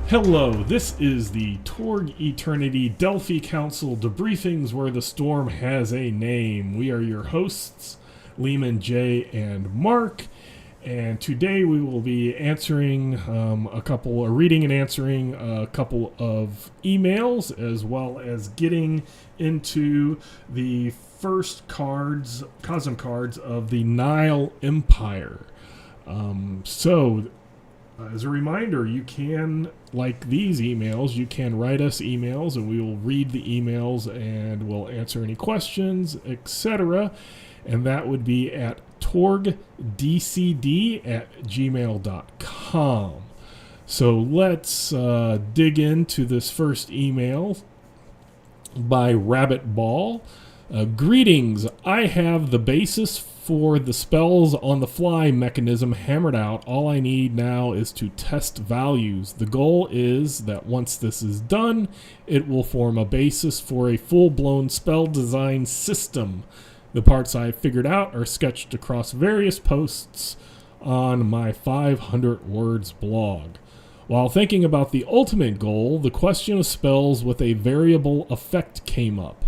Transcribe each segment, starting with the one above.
Hello, this is the Torg Eternity Delphi Council Debriefings where the storm has a name. We are your hosts, Lehman, Jay, and Mark, and today we will be answering reading and answering a couple of emails, as well as getting into the first Cosm cards of the Nile Empire. As a reminder, you can, like these emails, you can write us emails and we will read the emails and we'll answer any questions, etc. And that would be at torgdcd@gmail.com. So let's dig into this first email by Rabbit Ball. Greetings, I have the basis for the spells on the fly mechanism hammered out. All I need now is to test values. The goal is that once this is done, it will form a basis for a full-blown spell design system. The parts I figured out are sketched across various posts on my 500 words blog. While thinking about the ultimate goal, the question of spells with a variable effect came up.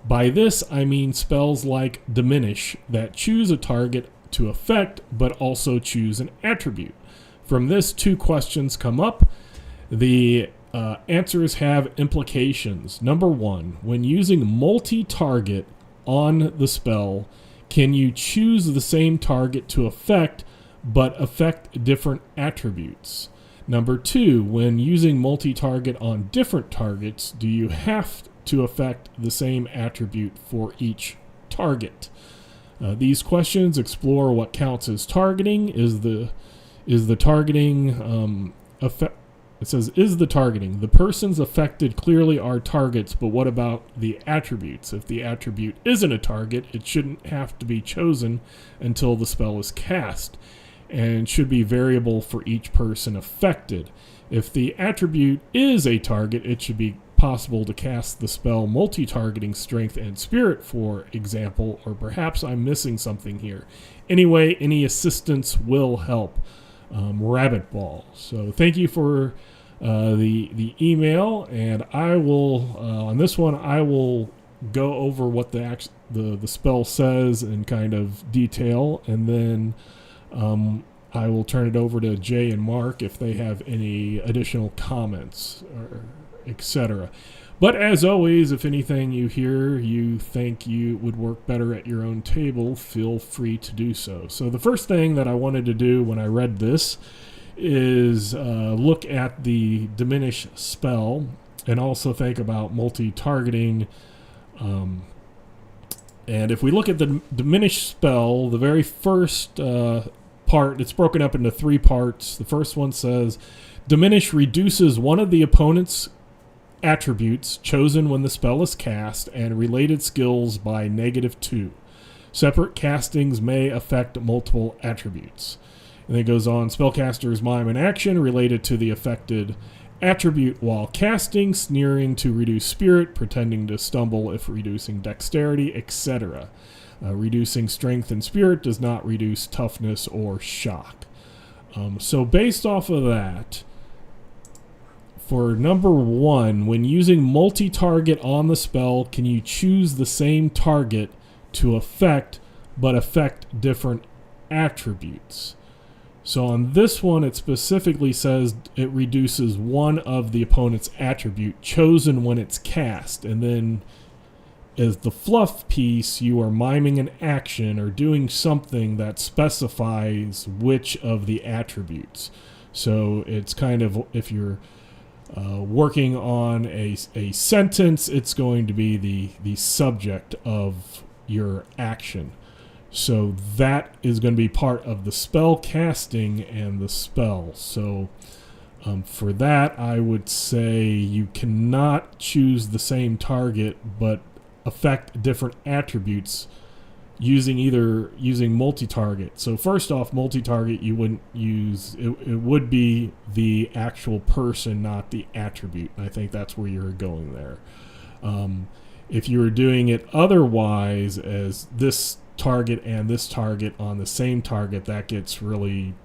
By this, I mean spells like Diminish that choose a target to affect, but also choose an attribute. From this, two questions come up. The answers have implications. Number one, when using multi-target on the spell, can you choose the same target to affect, but affect different attributes? Number two, when using multi-target on different targets, do you have to affect the same attribute for each target? These questions explore what counts as targeting. Is the targeting effect? It says, is the targeting? The persons affected clearly are targets, but what about the attributes? If the attribute isn't a target, it shouldn't have to be chosen until the spell is cast, and should be variable for each person affected. If the attribute is a target, it should be possible to cast the spell multi-targeting strength and spirit, for example, or perhaps I'm missing something here. Anyway, any assistance will help. Rabbit Ball. So thank you for the email, and I will on this one I will go over what the spell says in kind of detail, and then I will turn it over to Jay and Mark if they have any additional comments or etc. But as always, if anything you hear you think you would work better at your own table, feel free to do so. So the first thing that I wanted to do when I read this is look at the Diminish spell and also think about multi-targeting. And if we look at the Diminish spell, the very first part, it's broken up into three parts. The first one says, Diminish reduces one of the opponent's attributes chosen when the spell is cast and related skills by -2. Separate castings may affect multiple attributes. And then it goes on, spellcasters mime an action related to the affected attribute while casting, sneering to reduce spirit, pretending to stumble if reducing dexterity, etc. Reducing strength and spirit does not reduce toughness or shock. So based off of that, for number one, when using multi-target on the spell, can you choose the same target to affect, but affect different attributes? So on this one, it specifically says it reduces one of the opponent's attribute chosen when it's cast. And then as the fluff piece, you are miming an action or doing something that specifies which of the attributes. So it's kind of, if you're working on a sentence, it's going to be the subject of your action. So that is going to be part of the spell casting and the spell. So for that, I would say you cannot choose the same target but affect different attributes using multi-target. So first off, multi-target you wouldn't use, it would be the actual person, not the attribute. And I think that's where you're going there. If you were doing it otherwise, as this target and this target on the same target, that gets really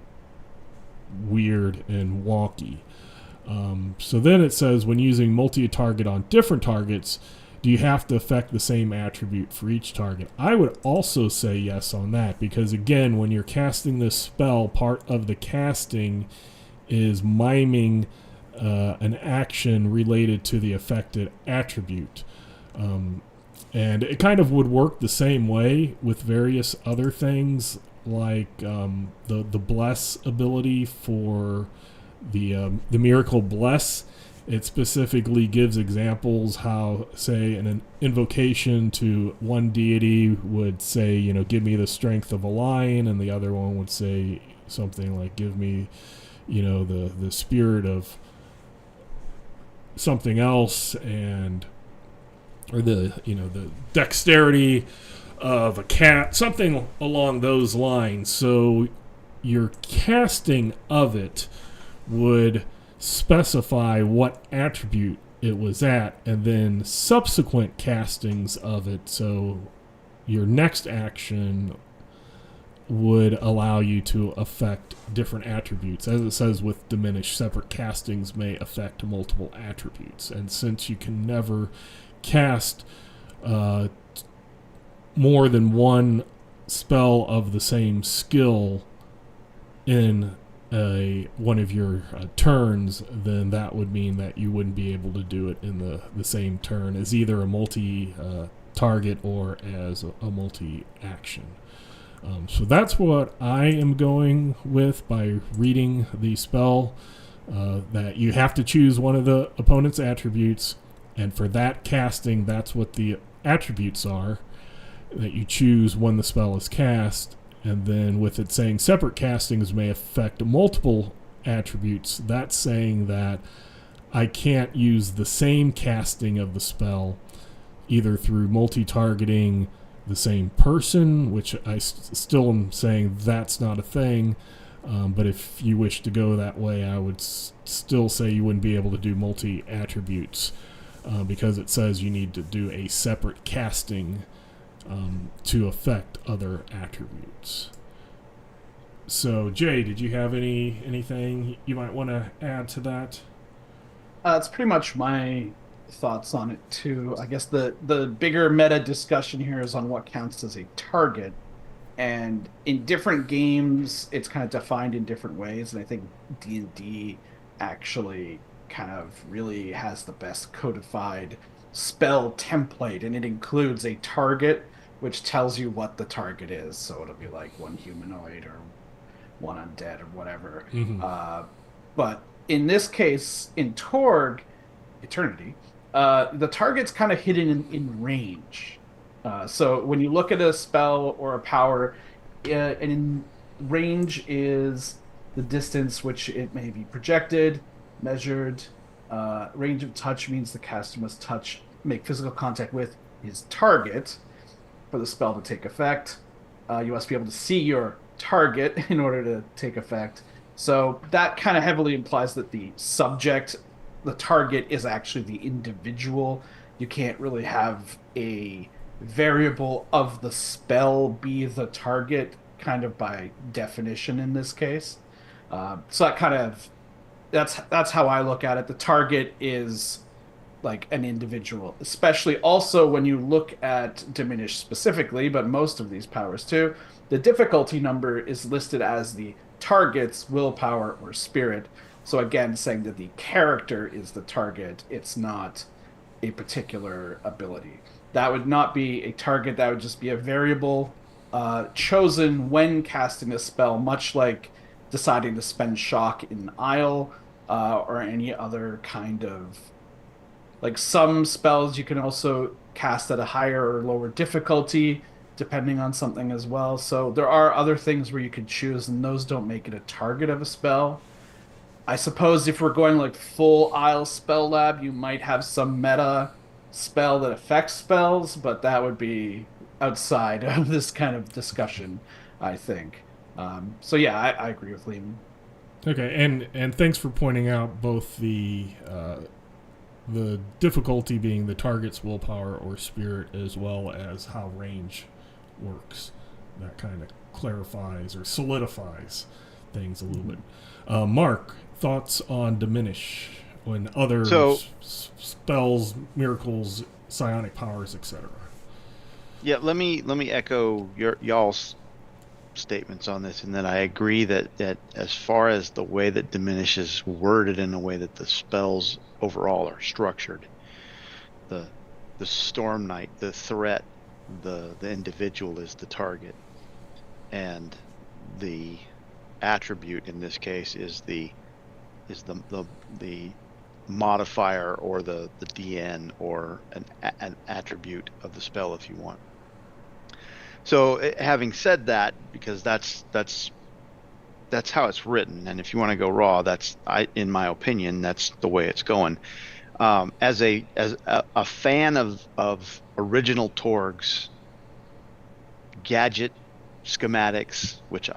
weird and wonky. So then it says, when using multi-target on different targets, do you have to affect the same attribute for each target? I would also say yes on that, because again, when you're casting this spell, part of the casting is miming an action related to the affected attribute. And it kind of would work the same way with various other things, like the bless ability for the miracle bless. It specifically gives examples how, say, an invocation to one deity would say, give me the strength of a lion, and the other one would say something like, give me, the spirit of something else, and or the dexterity of a cat, something along those lines. So your casting of it would specify what attribute it was at, and then subsequent castings of it, so your next action would allow you to affect different attributes. As it says with diminished, separate castings may affect multiple attributes. And since you can never cast more than one spell of the same skill in one of your turns, then that would mean that you wouldn't be able to do it in the same turn as either a multi-target or as a multi-action. So that's what I am going with by reading the spell, that you have to choose one of the opponent's attributes, and for that casting, that's what the attributes are, that you choose when the spell is cast. And then with it saying separate castings may affect multiple attributes, that's saying that I can't use the same casting of the spell either through multi-targeting the same person, which I still am saying that's not a thing. But if you wish to go that way, I would still say you wouldn't be able to do multi-attributes because it says you need to do a separate casting to affect other attributes. So, Jay, did you have anything you might want to add to that? It's pretty much my thoughts on it too. I guess the bigger meta discussion here is on what counts as a target. And in different games, it's kind of defined in different ways. And I think D&D actually kind of really has the best codified spell template, and it includes a target, which tells you what the target is. So it'll be like one humanoid or one undead or whatever. Mm-hmm. But in this case, in Torg, Eternity, the target's kind of hidden in range. So when you look at a spell or a power, and in range is the distance which it may be projected, measured. Range of touch means the caster must make physical contact with his target for the spell to take effect. You must be able to see your target in order to take effect. So that kind of heavily implies that the target is actually the individual. You can't really have a variable of the spell be the target, kind of by definition in this case. So that's how I look at it. The target is like an individual, especially also when you look at Diminish specifically, but most of these powers too. The difficulty number is listed as the target's willpower or spirit. So again, saying that the character is the target, it's not a particular ability. That would not be a target, that would just be a variable chosen when casting a spell, much like deciding to spend shock in Nile, or any other kind of, like, some spells you can also cast at a higher or lower difficulty depending on something as well. So there are other things where you could choose, and those don't make it a target of a spell. I suppose if we're going like full Isle spell lab, you might have some meta spell that affects spells, but that would be outside of this kind of discussion, I think. So yeah, I agree with Liam. Okay, and thanks for pointing out both the difficulty being the target's willpower or spirit, as well as how range works. That kind of clarifies or solidifies things a little bit. Mark, thoughts on diminish when other So spells, miracles, psionic powers, etc. yeah, let me echo y'all's statements on this, and that I agree that as far as the way that diminish is worded in the way that the spells overall are structured, the the storm knight, the threat, the individual is the target, and the attribute in this case is the modifier, or the DN, or an attribute of the spell, if you want. So having said that, because that's how it's written, and if you want to go raw, in my opinion, that's the way it's going. As a fan of original Torg's gadget schematics, which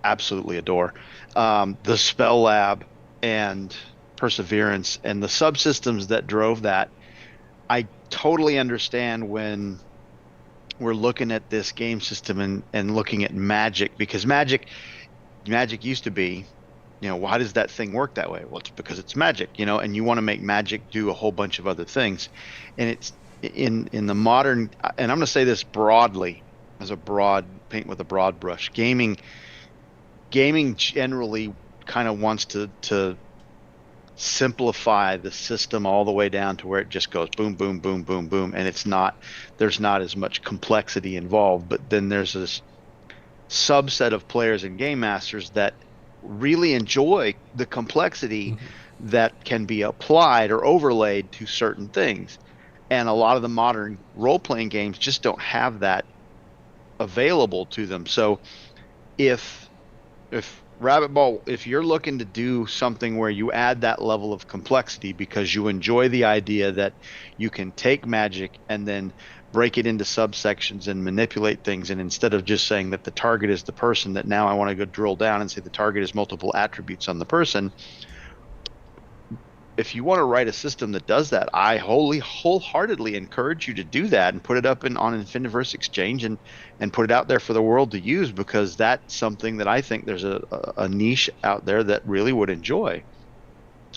absolutely adore, the spell lab and perseverance and the subsystems that drove that, I totally understand when we're looking at this game system and looking at magic, because magic used to be, why does that thing work that way? Well, it's because it's magic, and you want to make magic do a whole bunch of other things. And it's in the modern, and I'm going to say this broadly, as a broad paint with a broad brush, gaming generally kind of wants to simplify the system all the way down to where it just goes boom, boom, boom, boom, boom, and there's not as much complexity involved. But then there's this subset of players and game masters that really enjoy the complexity that can be applied or overlaid to certain things. And a lot of the modern role-playing games just don't have that available to them. So if Rabbit Ball, if you're looking to do something where you add that level of complexity because you enjoy the idea that you can take magic and then break it into subsections and manipulate things, and instead of just saying that the target is the person, that now I want to go drill down and say the target is multiple attributes on the person. If you want to write a system that does that, I wholeheartedly encourage you to do that and put it up on Infiniverse Exchange and put it out there for the world to use, because that's something that I think there's a niche out there that really would enjoy.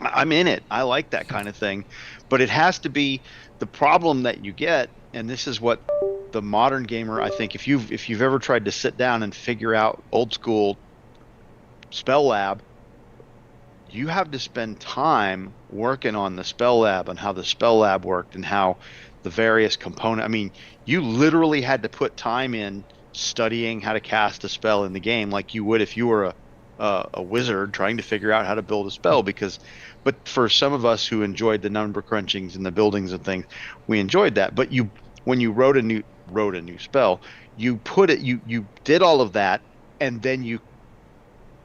I'm in it. I like that kind of thing, but it has to be the problem that you get. And this is what the modern gamer, I think, if you've ever tried to sit down and figure out old school spell lab, you have to spend time working on the spell lab and how the spell lab worked and how the various components. I mean, you literally had to put time in studying how to cast a spell in the game, like you would if you were a wizard trying to figure out how to build a spell. But for some of us who enjoyed the number crunchings and the buildings and things, we enjoyed that. But when you wrote a new spell, you did all of that, and then you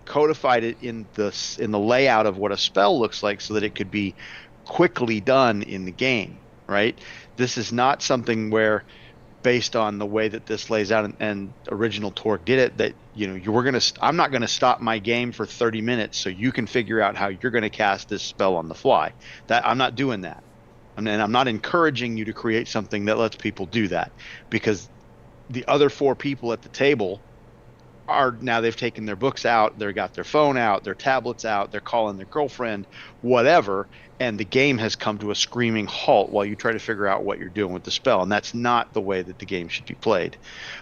codified it in the layout of what a spell looks like, so that it could be quickly done in the game, right? This is not something where, based on the way that this lays out, and original Torg did it, that I'm not going to stop my game for 30 minutes so you can figure out how you're going to cast this spell on the fly. That I'm not doing that. And I'm not encouraging you to create something that lets people do that, because the other 4 people at the table they've taken their books out, they've got their phone out, their tablets out, they're calling their girlfriend, whatever, and the game has come to a screaming halt while you try to figure out what you're doing with the spell. And that's not the way that the game should be played.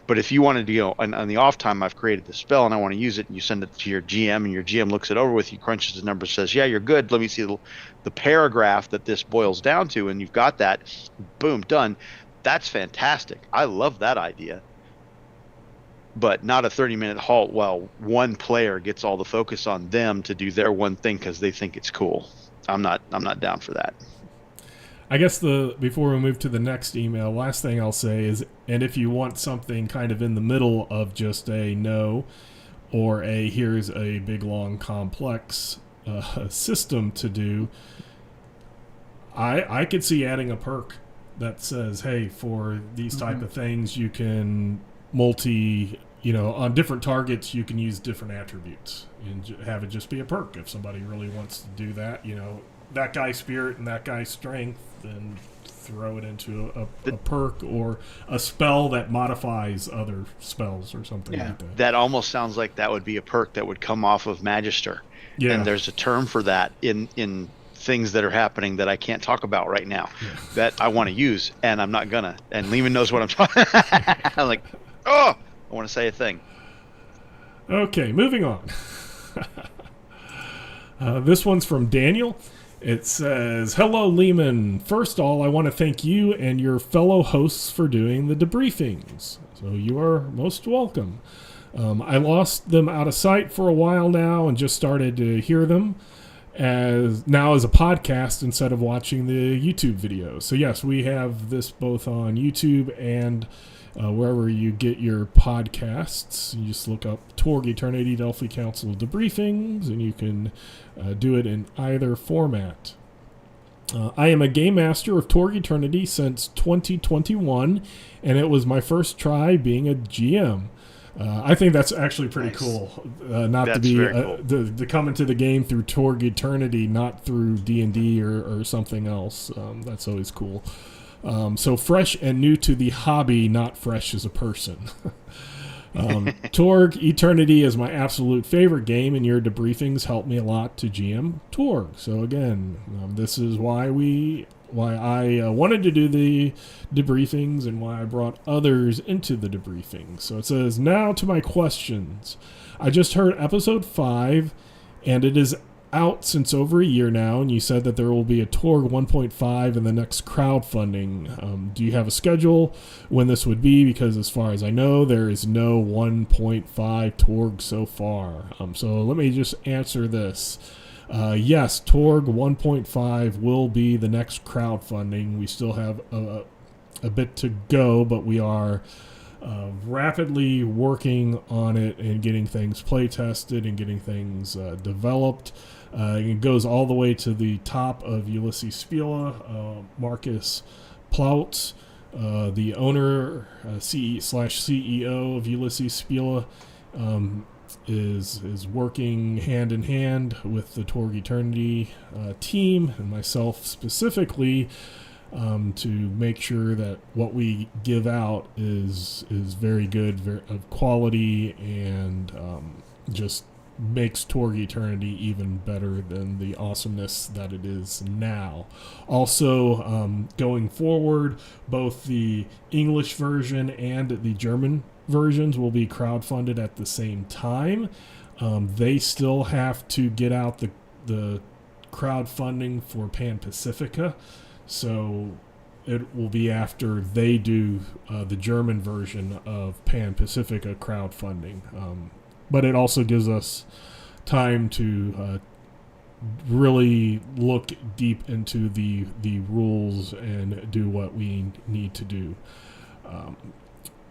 But if you wanted to, on the off time, I've created the spell and I want to use it, and you send it to your GM, and your GM looks it over with you, crunches the numbers, says, yeah, you're good, let me see the paragraph that this boils down to, and you've got that, boom, done. That's fantastic. I love that idea. But not a 30-minute halt while one player gets all the focus on them to do their one thing because they think it's cool. I'm not down for that. I guess before we move to the next email, last thing I'll say is, and if you want something kind of in the middle of just a no or a here's a big long complex system to do, I could see adding a perk that says, hey, for these type of things you can on different targets you can use different attributes and have it just be a perk. If somebody really wants to do that, that guy's spirit and that guy's strength, then throw it into a perk or a spell that modifies other spells or something like that. That almost sounds like that would be a perk that would come off of Magister. Yeah. And there's a term for that in things that are happening that I can't talk about right now that I want to use, and I'm not gonna. And Lehman knows what I'm talking. I'm like, I want to say a thing. Okay, moving on. This one's from Daniel. It says, "Hello, Lehman. First of all, I want to thank you and your fellow hosts for doing the debriefings. So you are most welcome. I lost them out of sight for a while now and just started to hear them as a podcast instead of watching the YouTube videos. So yes, we have this both on YouTube and wherever you get your podcasts. You just look up Torg Eternity Delphi Council Debriefings, and you can do it in either format. I am a game master of Torg Eternity since 2021, and it was my first try being a GM. I think that's actually pretty cool. To come into the game through Torg Eternity, not through D&D or something else. That's always cool. So fresh and new to the hobby, not fresh as a person. Torg Eternity is my absolute favorite game, and your debriefings help me a lot to GM Torg. So again, this is why I wanted to do the debriefings and why I brought others into the debriefings. So it says, now to my questions. I just heard episode 5, and it is out since over a year now, and you said that there will be a Torg 1.5 in the next crowdfunding. Do you have a schedule when this would be? Because as far as I know, there is no 1.5 Torg so far. So let me just answer this. Yes, Torg 1.5 will be the next crowdfunding. We still have a bit to go, but we are rapidly working on it and getting things play tested and getting things developed. It goes all the way to the top of Ulysses Spila, Marcus Plautz, the owner, CEO of Ulysses Spila, is working hand in hand with the Torg Eternity team and myself specifically to make sure that what we give out is very good, of quality, and just makes Torg Eternity even better than the awesomeness that it is now. Also, going forward, both the English version and the German versions will be crowdfunded at the same time. They still have to get out the crowdfunding for Pan Pacifica, so it will be after they do the German version of Pan Pacifica crowdfunding. But it also gives us time to really look deep into the rules and do what we need to do.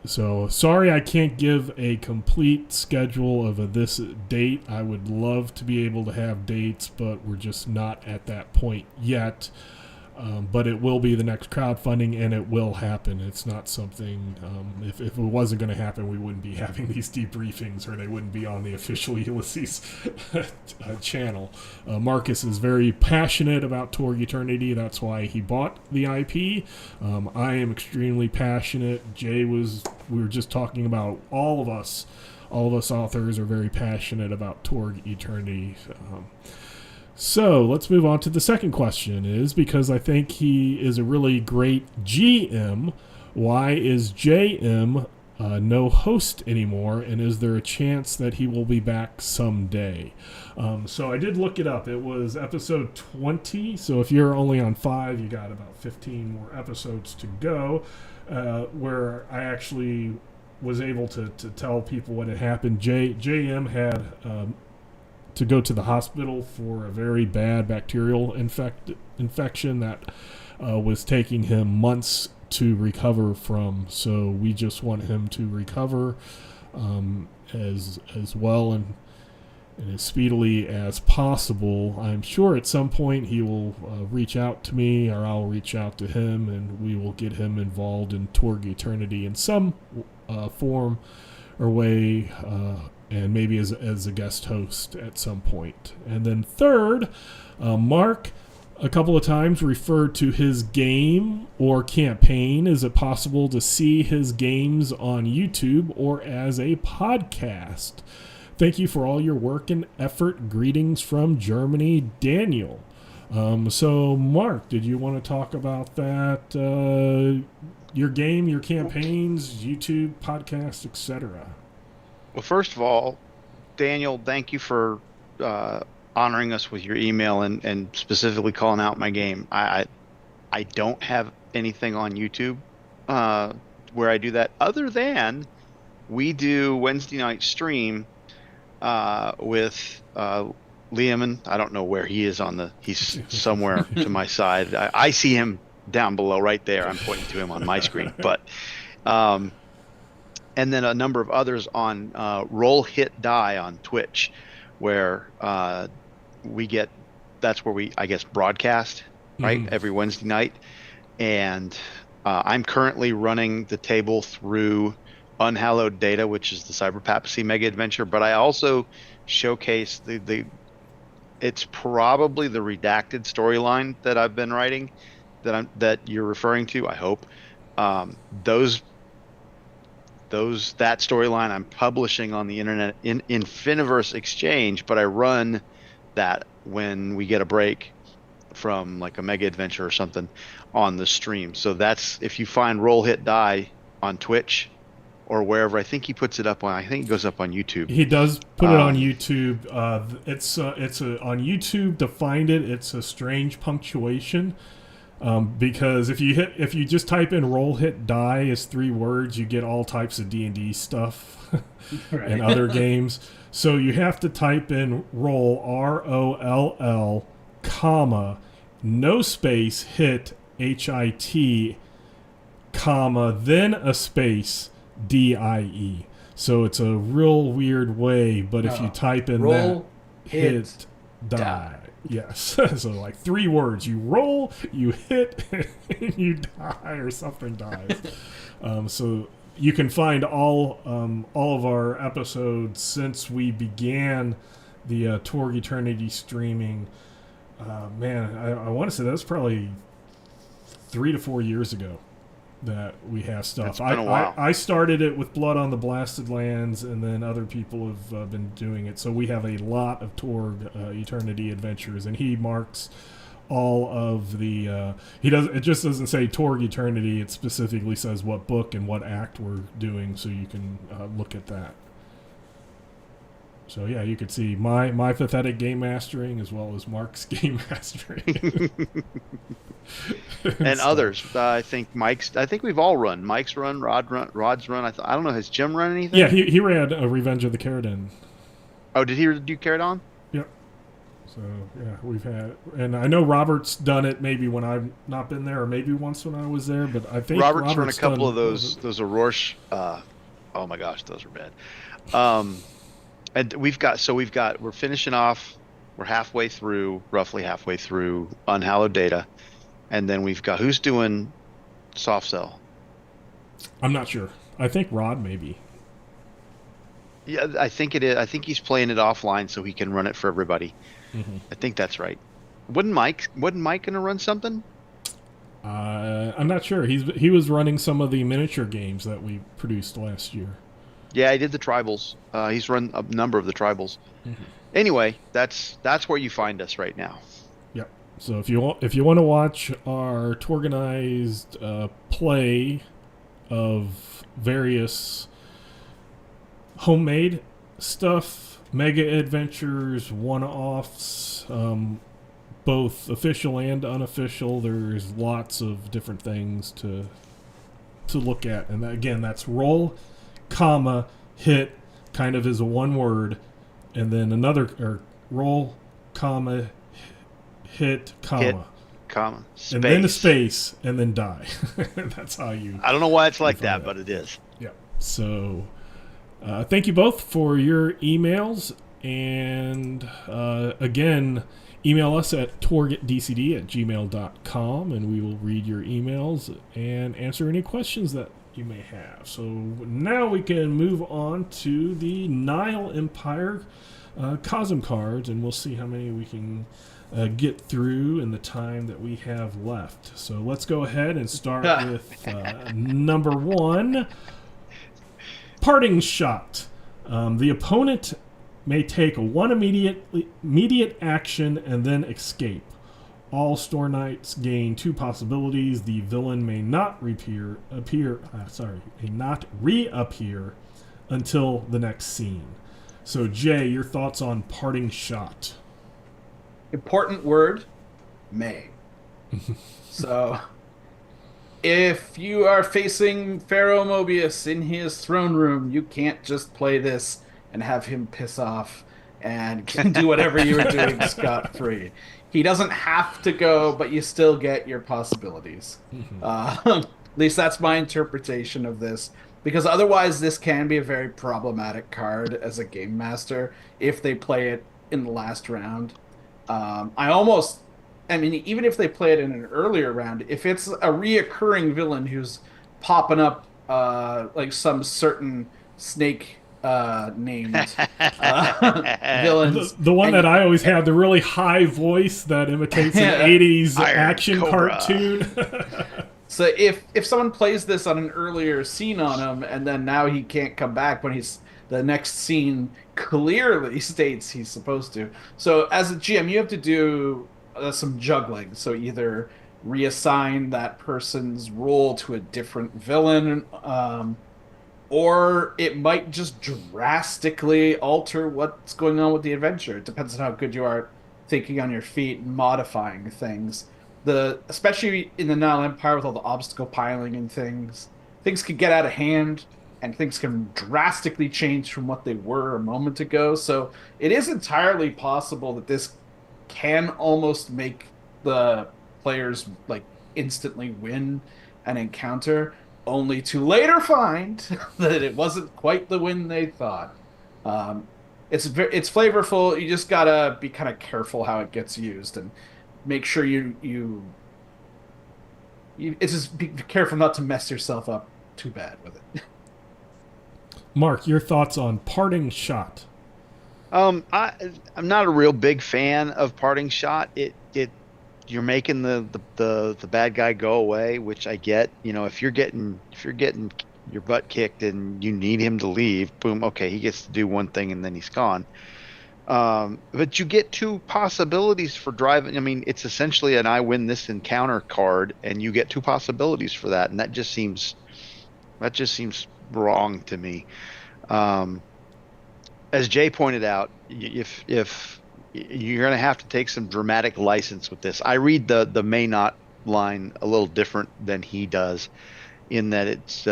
So sorry I can't give a complete schedule of this date. I would love to be able to have dates, but we're just not at that point yet. But it will be the next crowdfunding, and it will happen. It's not something, if it wasn't going to happen, we wouldn't be having these debriefings, or they wouldn't be on the official Ulysses channel. Marcus is very passionate about Torg Eternity. That's why he bought the IP. I am extremely passionate. We were just talking about all of us authors are very passionate about Torg Eternity. So let's move on to the second question, is because I think he is a really great GM, why is JM no host anymore, and is there a chance that he will be back someday? So I did look it up. It was episode 20, so if you're only on 5, you got about 15 more episodes to go, where I actually was able to tell people what had happened. JM had to go to the hospital for a very bad bacterial infection that was taking him months to recover from. So we just want him to recover as well and as speedily as possible. I'm sure at some point he will reach out to me, or I'll reach out to him, and we will get him involved in Torg Eternity in some form or way, and maybe as a guest host at some point. And then third, Mark a couple of times referred to his game or campaign. Is it possible to see his games on YouTube or as a podcast? Thank you for all your work and effort. Greetings from Germany, Daniel. So, Mark, did you want to talk about that? Your game, your campaigns, YouTube, podcast, etc. Well, first of all, Daniel, thank you for honoring us with your email and specifically calling out my game. I don't have anything on YouTube where I do that, other than we do Wednesday night stream with Liam, and I don't know where he is he's somewhere to my side. I see him down below right there. I'm pointing to him on my screen. But and then a number of others on Roll Hit Die on Twitch, where that's where we, I guess, broadcast, right? Every Wednesday night. And I'm currently running the table through Unhallowed Data, which is the Cyber Papacy mega adventure, but I also showcase it's probably the redacted storyline that I've been writing that you're referring to, I hope. That storyline I'm publishing on the internet in Infiniverse Exchange, but I run that when we get a break from like a mega adventure or something on the stream. So that's, if you find Roll Hit Die on Twitch or wherever, I think he puts it up on, I think it goes up on YouTube. He does put it on YouTube. It's on YouTube. To find it, it's a strange punctuation. Because if you just type in Roll Hit Die as 3 words, you get all types of D&D stuff Right. and other games. So you have to type in roll, ROLL, comma, no space, hit, HIT, comma, then a space, DIE. So it's a real weird way, but if you type in roll, that, hit, die. Yes. So like 3 words. You roll, you hit, and you die, or something dies. So you can find all of our episodes since we began the Torg Eternity streaming. Man, I want to say that's probably 3 to 4 years ago that we have stuff. It's been a while. I started it with Blood on the Blasted Lands, and then other people have been doing it. So we have a lot of Torg Eternity adventures, and he marks all of the. It just doesn't say Torg Eternity. It specifically says what book and what act we're doing, so you can look at that. So yeah, you could see my pathetic game mastering as well as Mark's game mastering. And others. I think we've all run. Mike's run, Rod's run. I don't know, has Jim run anything? Yeah, he ran Revenge of the Caradon. Oh, did he do Caradon? Yep. So yeah, we've had, and I know Robert's done it maybe when I've not been there, or maybe once when I was there. But I think Robert's run a couple of those Aurorsh. Oh my gosh, those are bad. And we're finishing off. We're roughly halfway through Unhallowed Data, and then we've got, who's doing Soft Cell? I'm not sure. I think Rod maybe. Yeah, I think it is. I think he's playing it offline so he can run it for everybody. Mm-hmm. I think that's right. Wasn't Mike gonna run something? I'm not sure. He was running some of the miniature games that we produced last year. Yeah, he did the tribals. He's run a number of the tribals. Mm-hmm. Anyway, that's where you find us right now. Yep. So if you want to watch our organized play of various homemade stuff, mega adventures, one-offs, both official and unofficial, there's lots of different things to look at. And again, that's roll, comma, hit, kind of is a one word, and then or roll, comma, hit, comma, space, and then a space, and then die. That's how you. I don't know why it's like that, but it is. Yeah. So, thank you both for your emails, and again, email us at torgetdcd@gmail.com, and we will read your emails and answer any questions that you may have. So now we can move on to the Nile Empire. Cosm cards, and we'll see how many we can get through in the time that we have left. So let's go ahead and start with number 1, Parting Shot. The opponent may take one immediate action and then escape. All Store Knights gain 2 possibilities. The villain may not reappear until the next scene. So, Jay, your thoughts on Parting Shot? Important word, may. So, if you are facing Pharaoh Mobius in his throne room, you can't just play this and have him piss off and can do whatever you were doing scot-free. He doesn't have to go, but you still get your possibilities. At least that's my interpretation of this. Because otherwise, this can be a very problematic card as a game master if they play it in the last round. Even if they play it in an earlier round, if it's a reoccurring villain who's popping up like some certain snake named villains. The one that I always have, the really high voice that imitates an 80s action Cobra. Cartoon. So if someone plays this on an earlier scene on him, and then now he can't come back when the next scene clearly states he's supposed to. So as a GM, you have to do some juggling. So either reassign that person's role to a different villain, or it might just drastically alter what's going on with the adventure. It depends on how good you are thinking on your feet and modifying things. Especially in the Nile Empire with all the obstacle piling and things can get out of hand, and things can drastically change from what they were a moment ago. So it is entirely possible that this can almost make the players like instantly win an encounter, only to later find that it wasn't quite the win they thought. It's flavorful. You just gotta be kind of careful how it gets used and make sure you it's just be careful not to mess yourself up too bad with it. Mark, your thoughts on Parting Shot? I'm not a real big fan of Parting Shot. You're making the bad guy go away, which I get. If you're getting your butt kicked and you need him to leave, boom, okay, he gets to do one thing and then he's gone. But you get 2 possibilities for driving. I mean, it's essentially an I win this encounter card, and you get 2 possibilities for that, and that just seems wrong to me. As Jay pointed out, if you're going to have to take some dramatic license with this. I read the may not line a little different than he does, in that it's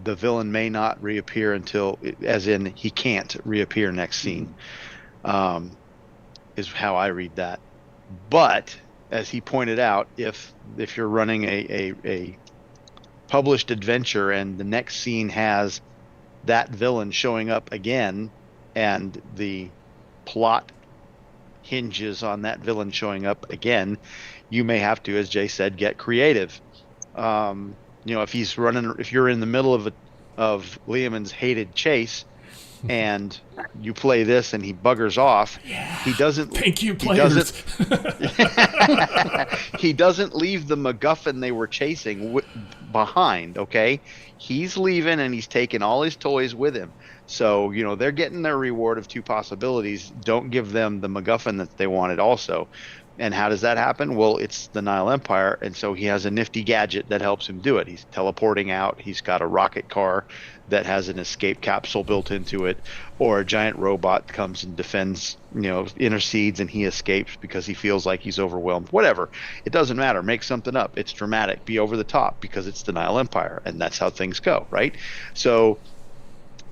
the villain may not reappear until, as in he can't reappear next scene, is how I read that. But as he pointed out, if you're running a published adventure and the next scene has that villain showing up again, and the plot hinges on that villain showing up again, you may have to, as Jay said, get creative. If you're in the middle of Liamon's hated chase, and you play this and he buggers off, he doesn't. Thank you, players. He doesn't leave the MacGuffin they were chasing behind. Okay, he's leaving and he's taking all his toys with him. So they're getting their reward of 2 possibilities. Don't give them the MacGuffin that they wanted also. And how does that happen? Well, it's the Nile Empire, and so he has a nifty gadget that helps him do it. He's teleporting out. He's got a rocket car that has an escape capsule built into it, or a giant robot comes and defends, intercedes, and he escapes because he feels like he's overwhelmed. Whatever. It doesn't matter. Make something up. It's dramatic. Be over the top, because it's the Nile Empire, and that's how things go, right? So,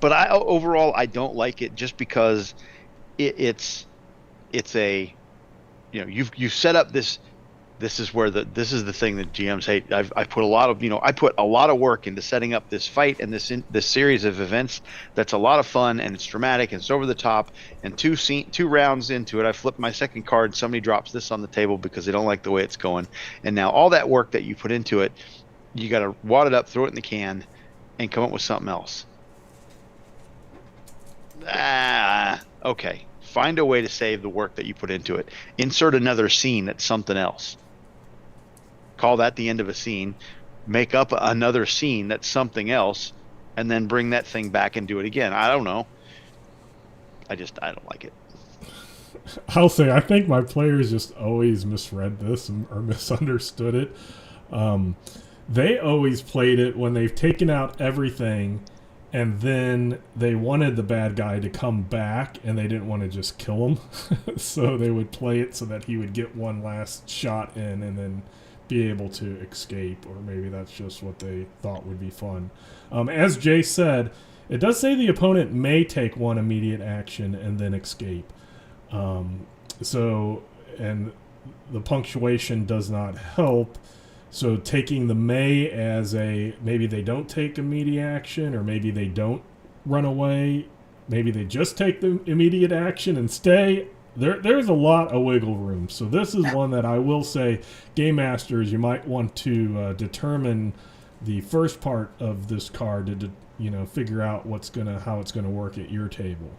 but overall, I don't like it, just because it's a... you've set up this is the thing that GMs hate. I put a lot of work into setting up this fight and this series of events that's a lot of fun, and it's dramatic and it's over the top, and 2 rounds into it, I flip my second card, somebody drops this on the table because they don't like the way it's going, and now all that work that you put into it, you got to wad it up, throw it in the can, and come up with something else. Okay. Find a way to save the work that you put into it. Insert another scene that's something else. Call that the end of a scene. Make up another scene that's something else, and then bring that thing back and do it again. I don't know. I don't like it. I'll say I think my players just always misread this or misunderstood it. They always played it when they've taken out everything, and then they wanted the bad guy to come back, and they didn't want to just kill him. So they would play it so that he would get one last shot in, and then be able to escape. Or maybe that's just what they thought would be fun. As Jay said, it does say the opponent may take one immediate action and then escape. And the punctuation does not help. So taking the may as a maybe they don't take immediate action, or maybe they don't run away, maybe they just take the immediate action and stay. There's a lot of wiggle room. So this is one that I will say, game masters, you might want to determine the first part of this card to figure out how it's gonna work at your table.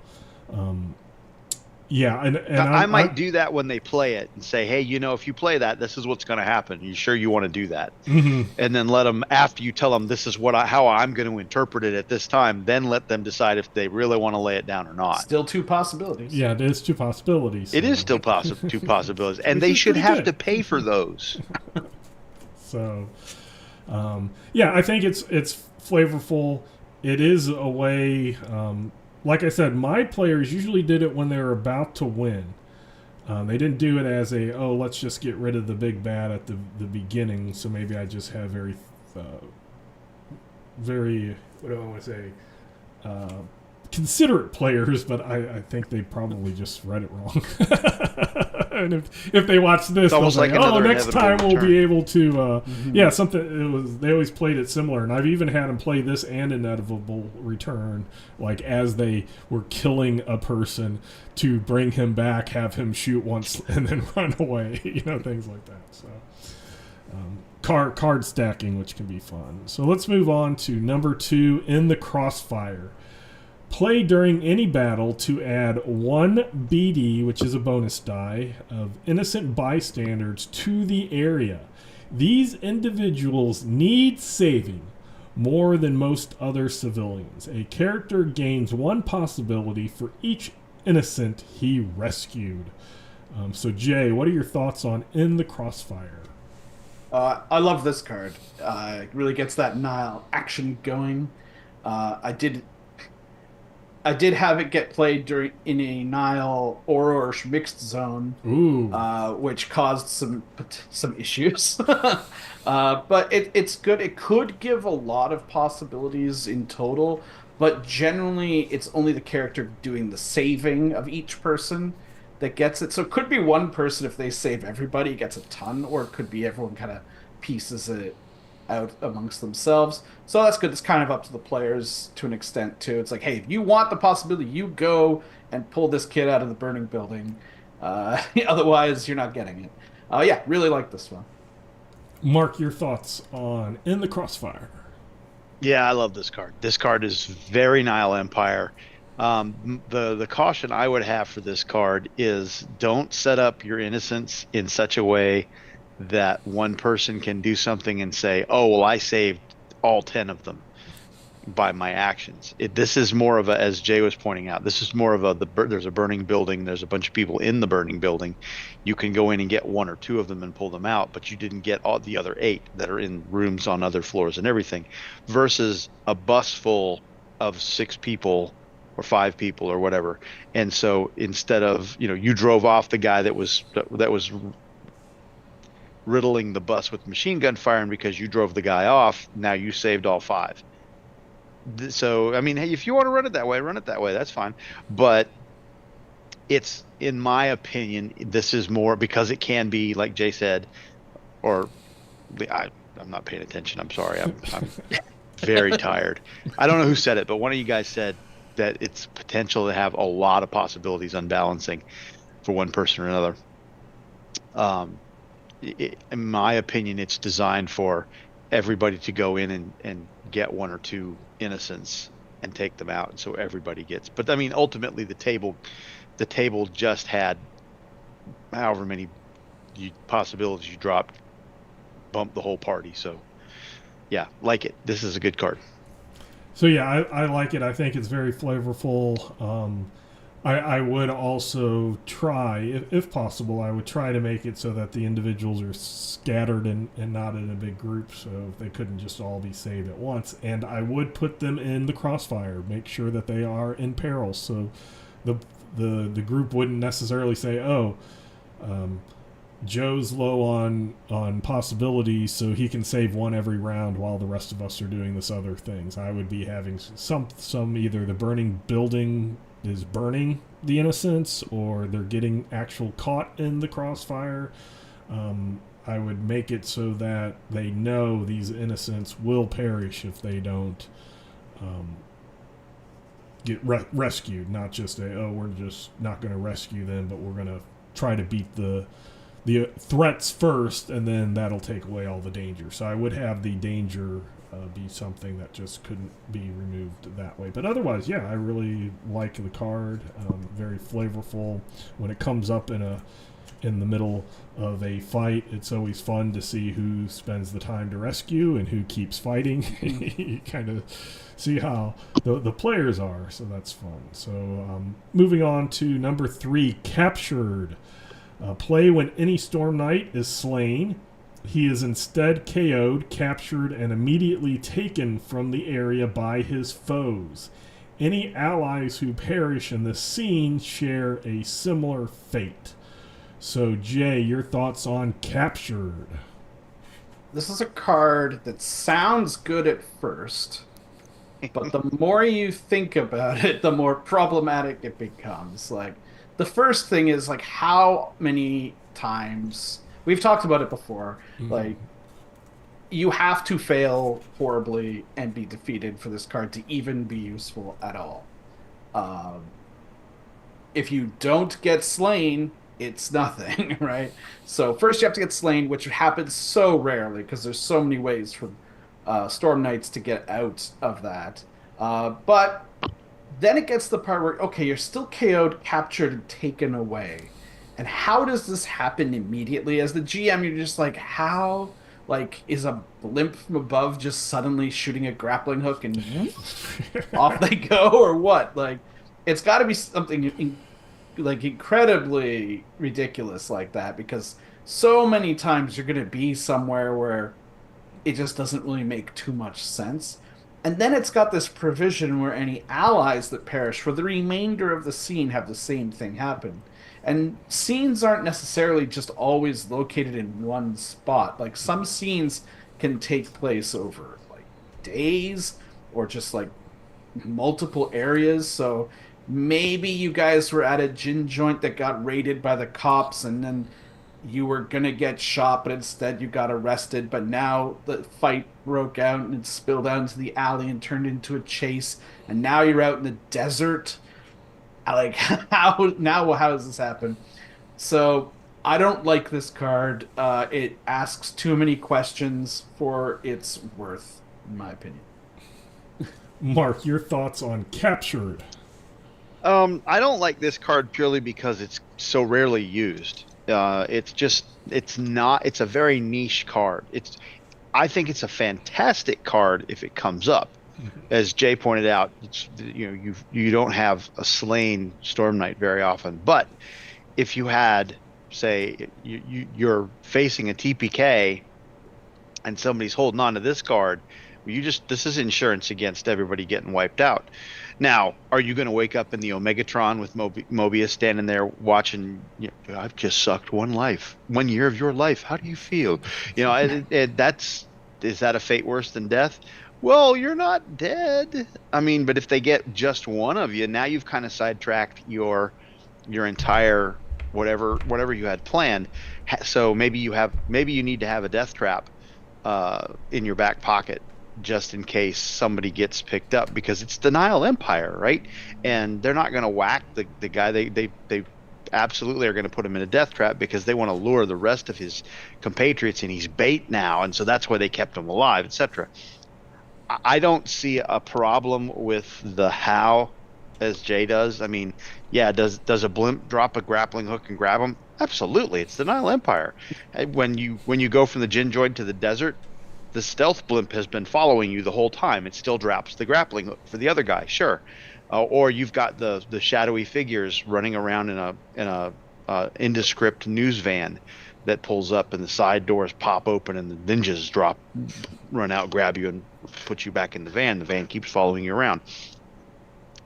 Yeah, and I might do that when they play it and say, hey, if you play that, this is what's going to happen. You sure you want to do that? Mm-hmm. And then let them, after you tell them this is how I'm going to interpret it at this time, then let them decide if they really want to lay it down or not. Still two possibilities. Yeah, it is two possibilities. So. It is still two possibilities, and they should have to pay for those. So, yeah, I think it's flavorful. It is a way. Like I said, my players usually did it when they were about to win. They didn't do it as let's just get rid of the big bad at the beginning. So maybe I just have very, what do I want to say, considerate players, but I think they probably just read it wrong. And if they watch this, they'll like, next time we'll be able to, Mm-hmm. they always played it similar, and I've even had them play this and inevitable return, like as they were killing a person to bring him back, have him shoot once, and then run away, things like that. So, card stacking, which can be fun. So let's move on to number 2, In the Crossfire. Play during any battle to add 1 BD, which is a bonus die, of innocent bystanders to the area. These individuals need saving more than most other civilians. A character gains 1 possibility for each innocent he rescued. So Jay, what are your thoughts on In the Crossfire? I love this card. It really gets that Nile action going. I did have it get played in a Nile Orosh mixed zone, which caused some issues. But it's good. It could give a lot of possibilities in total, but generally it's only the character doing the saving of each person that gets it. So it could be one person, if they save everybody, gets a ton, or it could be everyone kind of pieces it out amongst themselves. So that's good. It's kind of up to the players to an extent too. It's like, hey, if you want the possibility, you go and pull this kid out of the burning building. Otherwise, you're not getting it. Yeah, really like this one. Mark, your thoughts on In the Crossfire? Yeah, I love this card. This card is very Nile Empire. The caution I would have for this card is don't set up your innocence in such a way that one person can do something and say, oh, well, I saved all 10 of them by my actions. This is more of a, as Jay was pointing out, this is more of there's a burning building, there's a bunch of people in the burning building. You can go in and get 1 or 2 of them and pull them out, but you didn't get all the other 8 that are in rooms on other floors and everything, versus a bus full of 6 people or 5 people or whatever. And so instead of, you drove off the guy that was riddling the bus with machine gun fire, and because you drove the guy off, now you saved all 5. So, I mean, hey, if you want to run it that way, that's fine. But it's, in my opinion, this is more because it can be, like Jay said, or I'm not paying attention. I'm sorry. I'm very tired. I don't know who said it, but one of you guys said that it's potential to have a lot of possibilities unbalancing for one person or another. In my opinion, it's designed for everybody to go in and get 1 or 2 innocents and take them out. And so everybody gets. But I mean, ultimately, the table just had however many possibilities you dropped, bumped the whole party. So yeah, like it. This is a good card. So yeah, I like it. I think it's very flavorful. I would also try, if possible, I would try to make it so that the individuals are scattered and not in a big group, so they couldn't just all be saved at once. And I would put them in the crossfire, make sure that they are in peril, so the group wouldn't necessarily say, oh, Joe's low on possibilities, so he can save one every round while the rest of us are doing this other things. I would be having some either the burning building is burning the innocents, or they're getting actual caught in the crossfire. I would make it so that they know these innocents will perish if they don't get rescued. Not just we're just not going to rescue them, but we're going to try to beat the threats first, and then that'll take away all the danger. So I would have the danger be something that just couldn't be removed that way. But otherwise, yeah, I really like the card. Very flavorful. When it comes up in the middle of a fight, it's always fun to see who spends the time to rescue and who keeps fighting. You kind of see how the players are, so that's fun. So moving on to number 3, Captured. Play when any Storm Knight is slain. He is instead KO'd, captured, and immediately taken from the area by his foes. Any allies who perish in this scene share a similar fate. So, Jay, your thoughts on Captured? This is a card that sounds good at first, but the more you think about it, the more problematic it becomes. Like, the first thing is, like, how many times we've talked about it before. Like, you have to fail horribly and be defeated for this card to even be useful at all. If you don't get slain, it's nothing, right? So first you have to get slain, which happens so rarely because there's so many ways for Storm Knights to get out of that. But then it gets to the part where, okay, you're still KO'd, captured, and taken away. And how does this happen immediately? As the GM, you're just like, how? Like, is a blimp from above just suddenly shooting a grappling hook and off they go, or what? Like, it's got to be something like incredibly ridiculous like that, because so many times you're going to be somewhere where it just doesn't really make too much sense. And then it's got this provision where any allies that perish for the remainder of the scene have the same thing happen. And scenes aren't necessarily just always located in one spot. Like, some scenes can take place over like days or just like multiple areas. So maybe you guys were at a gin joint that got raided by the cops, and then you were gonna get shot, but instead you got arrested. But now the fight broke out and it spilled out into the alley and turned into a chase, and now you're out in the desert. Like, how does this happen? So I don't like this card. It asks too many questions for its worth, in my opinion. Mark, your thoughts on Captured? I don't like this card purely because it's so rarely used. It's a very niche card. I think it's a fantastic card if it comes up. As Jay pointed out, you don't have a slain Storm Knight very often. But if you had, say, you're facing a TPK and somebody's holding on to this card, this is insurance against everybody getting wiped out. Now, are you going to wake up in the Omegatron with Mobius standing there watching? I've just sucked 1 year of your life. How do you feel? Is that a fate worse than death? Well, you're not dead. I mean, but if they get just one of you, now you've kind of sidetracked your entire whatever you had planned. So maybe you need to have a death trap in your back pocket just in case somebody gets picked up, because it's the Nile Empire, right? And they're not going to whack the guy. They absolutely are going to put him in a death trap because they want to lure the rest of his compatriots, and he's bait now, and so that's why they kept him alive, etc. I don't see a problem with the how as Jay does. I mean, yeah, does a blimp drop a grappling hook and grab him? Absolutely. It's the Nile Empire. When you go from the Ginjoid to the desert, the stealth blimp has been following you the whole time. It still drops the grappling hook for the other guy, sure. Or you've got the shadowy figures running around in a indescript news van that pulls up and the side doors pop open and the ninjas run out, grab you, and put you back in the van. The van keeps following you around.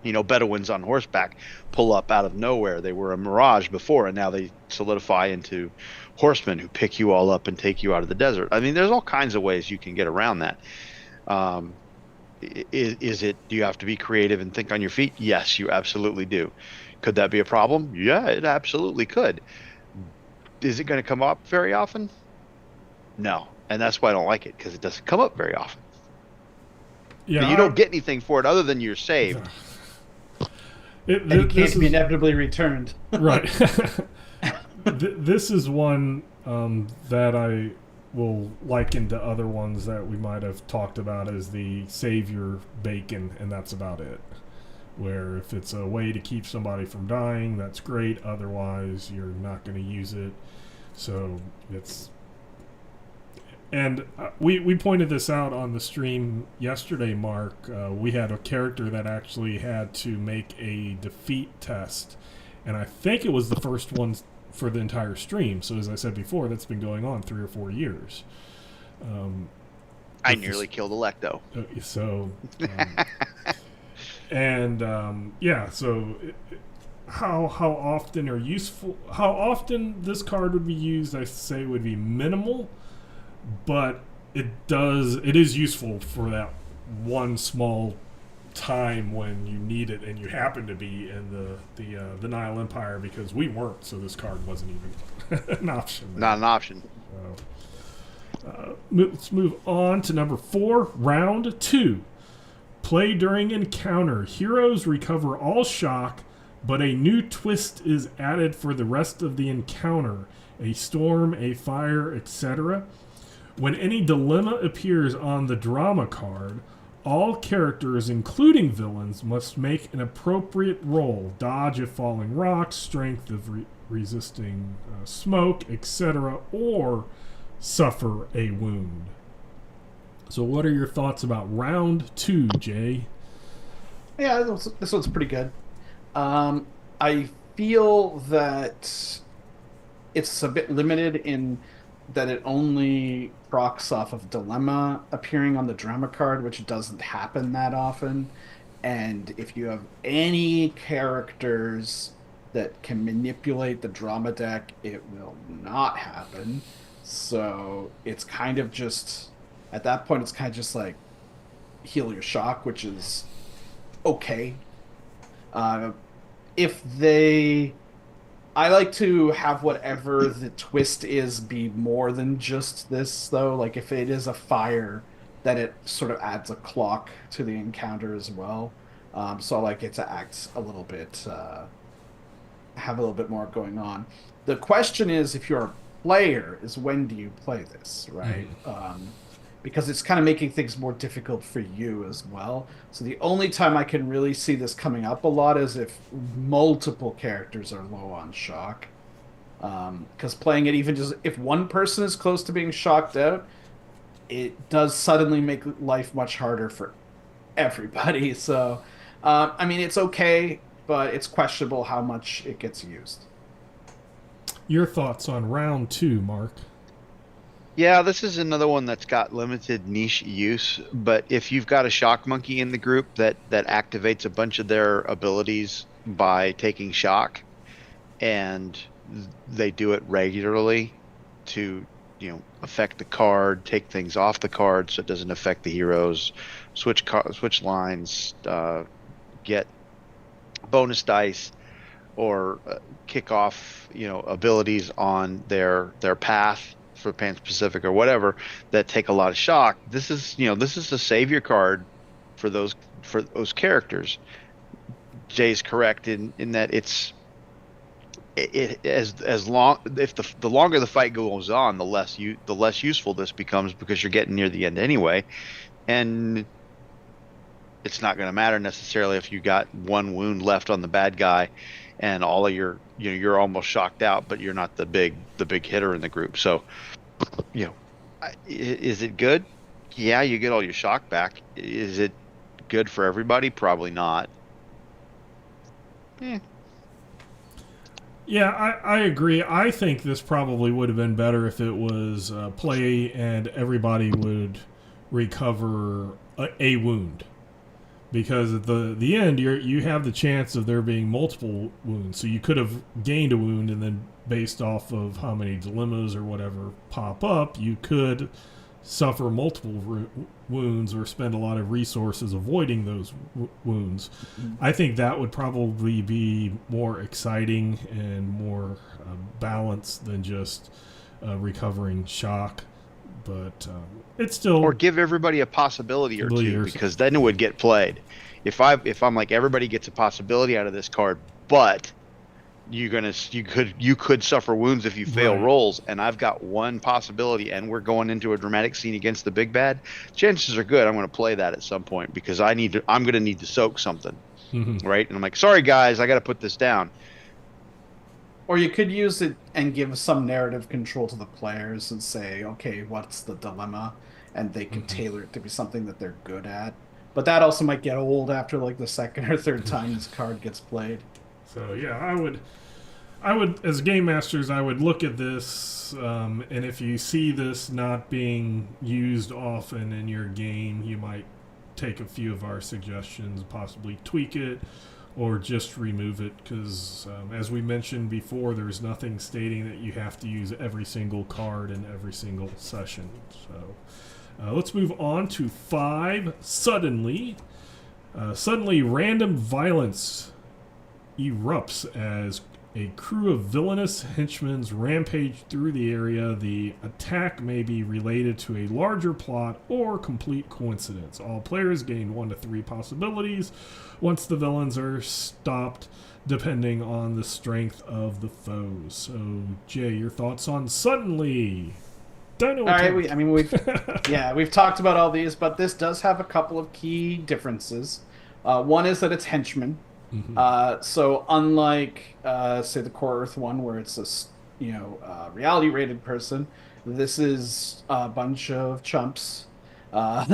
Bedouins on horseback pull up out of nowhere. They were a mirage before, and now they solidify into horsemen who pick you all up and take you out of the desert. I mean, there's all kinds of ways you can get around that. Do you have to be creative and think on your feet? Yes, you absolutely do. Could that be a problem? Yeah, it absolutely could. Is it going to come up very often? No. And that's why I don't like it, because it doesn't come up very often. Yeah, but you don't get anything for it other than you're saved. And it can't be inevitably returned. Right. This is one that I will liken to other ones that we might have talked about as the savior bacon, and that's about it. Where if it's a way to keep somebody from dying, that's great. Otherwise, you're not going to use it. So it's... And we pointed this out on the stream yesterday, Mark. We had a character that actually had to make a defeat test. And I think it was the first one for the entire stream. So as I said before, that's been going on 3 or 4 years. I nearly killed Electo. So... yeah, so how often or useful, how often this card would be used, I say would be minimal, but it is useful for that one small time when you need it and you happen to be in the Nile Empire, because we weren't, so this card wasn't even an option. Not an option. Let's move on to number 4, round 2. Play during encounter. Heroes recover all shock, but a new twist is added for the rest of the encounter. A storm, a fire, etc. When any dilemma appears on the drama card, all characters, including villains, must make an appropriate roll. Dodge if falling rocks, strength of resisting smoke, etc., or suffer a wound. So what are your thoughts about round 2, Jay? Yeah, this one's pretty good. I feel that it's a bit limited in that it only procs off of dilemma appearing on the drama card, which doesn't happen that often. And if you have any characters that can manipulate the drama deck, it will not happen. So it's kind of just... At that point, it's kind of just like heal your shock, which is okay. I like to have whatever the twist is be more than just this, though. Like if it is a fire, then it sort of adds a clock to the encounter as well. So I like it to act a little bit, have a little bit more going on. The question is, if you're a player, is when do you play this, right? Because it's kind of making things more difficult for you as well. So the only time I can really see this coming up a lot is if multiple characters are low on shock. Because playing it, even just if one person is close to being shocked out, it does suddenly make life much harder for everybody. So, I mean, it's okay, but it's questionable how much it gets used. Your thoughts on round 2, Mark? Yeah, this is another one that's got limited niche use, but if you've got a shock monkey in the group that activates a bunch of their abilities by taking shock, and they do it regularly to, affect the card, take things off the card so it doesn't affect the heroes, switch lines, get bonus dice, or kick off, abilities on their path for Pan Pacific or whatever that take a lot of shock. This is a savior card for those characters. Jay's correct in that as long if the longer the fight goes on, the less useful this becomes, because you're getting near the end anyway. And it's not going to matter necessarily if you got one wound left on the bad guy, and all of your, you're almost shocked out, but you're not the big hitter in the group. So, is it good? Yeah, you get all your shock back. Is it good for everybody? Probably not. Eh. Yeah, I agree. I think this probably would have been better if it was play and everybody would recover a wound. Because at the end, you have the chance of there being multiple wounds. So you could have gained a wound, and then based off of how many dilemmas or whatever pop up, you could suffer multiple wounds or spend a lot of resources avoiding those wounds. I think that would probably be more exciting and more balanced than just recovering shock. But it's still, Or give everybody a possibility or two, Years. because then it would get played. If I'm like, everybody gets a possibility out of this card, but you could suffer wounds if you fail Right. rolls, and I've got one possibility, and we're going into a dramatic scene against the big bad. Chances are good I'm going to play that at some point, because I'm going to need to soak something, right? And I'm like, sorry guys, I got to put this down. Or you could use it and give some narrative control to the players and say, okay, what's the dilemma? And they could tailor it to be something that they're good at. But that also might get old after like the second or third time this card gets played. So yeah, I would, as game masters, I would look at this, and if you see this not being used often in your game, you might take a few of our suggestions, possibly tweak it, or just remove it. Because as we mentioned before, there's nothing stating that you have to use every single card in every single session. So let's move on to 5. Suddenly, random violence erupts as a crew of villainous henchmen rampage through the area. The attack may be related to a larger plot or complete coincidence. All players gain 1 to 3 possibilities once the villains are stopped, depending on the strength of the foes. So, Jay, your thoughts on Suddenly? Dino All right, attack. we've talked about all these, but this does have a couple of key differences. One is that it's henchmen. So unlike, say, the Core Earth one, where it's reality rated person, this is a bunch of chumps.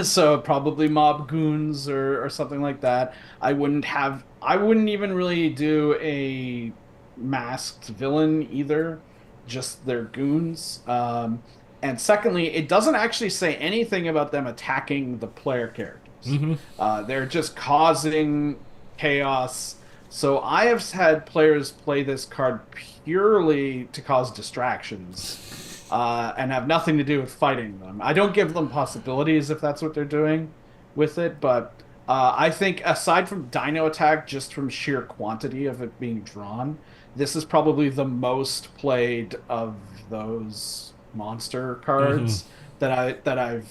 So probably mob goons or something like that. I wouldn't even really do a masked villain either, just their goons. And secondly, it doesn't actually say anything about them attacking the player characters. They're just causing chaos. So I have had players play this card purely to cause distractions, and have nothing to do with fighting them. I don't give them possibilities if that's what they're doing with it, but I think aside from Dino Attack, just from sheer quantity of it being drawn, this is probably the most played of those monster cards that I've